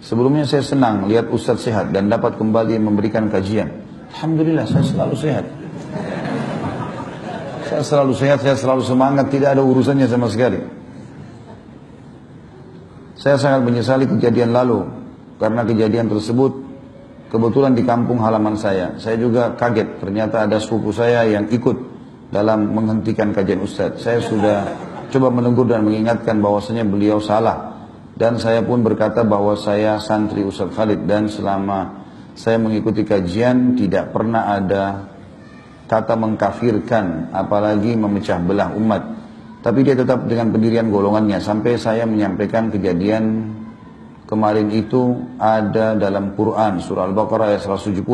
Sebelumnya saya senang lihat Ustadz sehat dan dapat kembali memberikan kajian. Alhamdulillah, saya selalu sehat. Saya selalu sehat, saya selalu semangat, tidak ada urusannya sama sekali. Saya sangat menyesali kejadian lalu, karena kejadian tersebut kebetulan di kampung halaman saya. Saya juga kaget, ternyata ada sepupu saya yang ikut dalam menghentikan kajian Ustadz. Saya sudah coba menegur dan mengingatkan bahwasanya beliau salah. Dan saya pun berkata bahwa saya santri Ustadz Khalid, dan selama saya mengikuti kajian tidak pernah ada kata mengkafirkan, apalagi memecah belah umat. Tapi dia tetap dengan pendirian golongannya, sampai saya menyampaikan kejadian kemarin itu ada dalam Quran, surah Al-Baqarah ayat 170.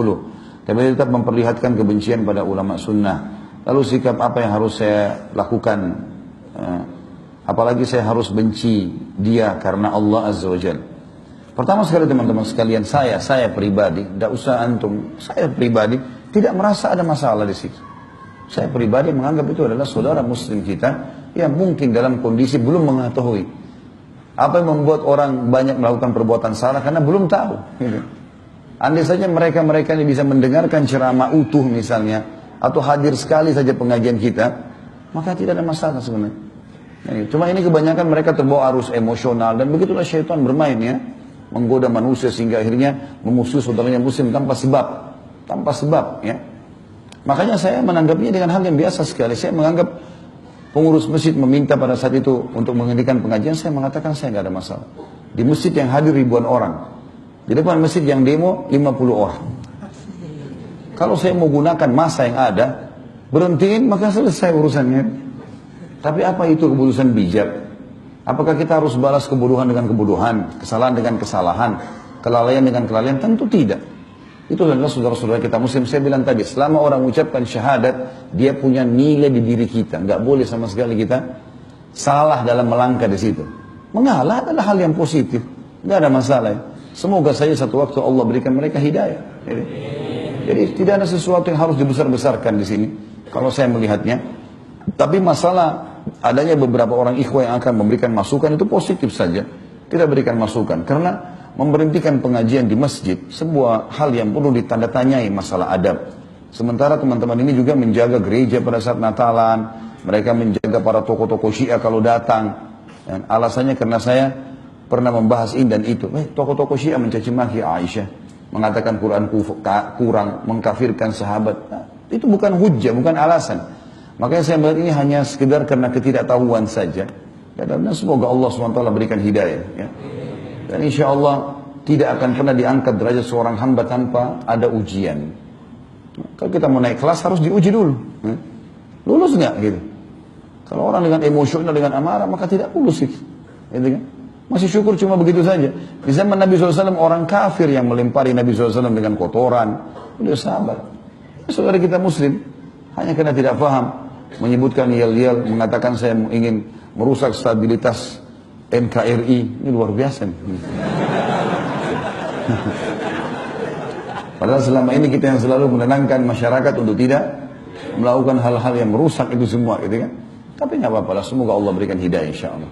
Tapi dia tetap memperlihatkan kebencian pada ulama sunnah. Lalu sikap apa yang harus saya lakukan? Apalagi saya harus benci dia karena Allah Azza wa Jalla. Pertama sekali teman-teman sekalian, saya pribadi, tidak usah antum, saya pribadi tidak merasa ada masalah di situ. Saya pribadi menganggap itu adalah saudara muslim kita yang mungkin dalam kondisi belum mengetahui apa yang membuat orang banyak melakukan perbuatan salah karena belum tahu. Gitu. Andai saja mereka ini bisa mendengarkan ceramah utuh misalnya, atau hadir sekali saja pengajian kita, maka tidak ada masalah sebenarnya. Cuma ini kebanyakan mereka terbawa arus emosional, dan begitulah syaitan bermain ya, menggoda manusia sehingga akhirnya memusuhi saudaranya muslim tanpa sebab ya. Makanya saya menanggapinya dengan hal yang biasa sekali. Saya menganggap pengurus masjid meminta pada saat itu untuk menghentikan pengajian, saya mengatakan saya nggak ada masalah. Di masjid yang hadir ribuan orang, di depan masjid yang demo 50 orang. Kalau saya mau gunakan masa yang ada, berhentiin maka selesai urusannya. Tapi apa itu keputusan bijak? Apakah kita harus balas kebodohan dengan kebodohan, kesalahan dengan kesalahan, kelalaian dengan kelalaian? Tentu tidak. Itu adalah saudara-saudara kita muslim. Saya bilang tadi, selama orang mengucapkan syahadat, dia punya nilai di diri kita. Nggak boleh sama sekali kita salah dalam melangkah di situ. Mengalah adalah hal yang positif, nggak ada masalah. Semoga saja satu waktu Allah berikan mereka hidayah. Jadi tidak ada sesuatu yang harus dibesar-besarkan di sini, kalau saya melihatnya. Tapi masalah adanya beberapa orang ikhwah yang akan memberikan masukan itu positif saja. Kita berikan masukan, karena memberhentikan pengajian di masjid sebuah hal yang perlu ditanda tanyai masalah adab. Sementara teman-teman ini juga menjaga gereja pada saat Natalan, mereka menjaga para tokoh-tokoh Syiah kalau datang. Dan alasannya karena saya pernah membahas ini dan itu. Tokoh-tokoh Syiah mencaci maki Aisyah, mengatakan Quran kurang, mengkafirkan sahabat. Nah, itu bukan hujjah, bukan alasan. Makanya saya melihat ini hanya sekedar karena ketidaktahuan saja. Dan semoga Allah SWT berikan hidayah. Ya. Dan insya Allah tidak akan pernah diangkat derajat seorang hamba tanpa ada ujian. Kalau kita mau naik kelas harus diuji dulu. Lulus nggak gitu? Kalau orang dengan emosional, dengan amarah, maka tidak lulus gitu. Gitu kan? Masih syukur cuma begitu saja. Di zaman Nabi SAW orang kafir yang melempari Nabi SAW dengan kotoran. Beliau sabar. Saudara kita muslim, hanya karena tidak paham, menyebutkan yel-yel, mengatakan saya ingin merusak stabilitas NKRI, ini luar biasa nih. Padahal selama ini kita yang selalu menenangkan masyarakat untuk tidak melakukan hal-hal yang merusak itu semua, gitu kan? Tapi nggak apa-apa lah, semoga Allah berikan hidayah insya Allah.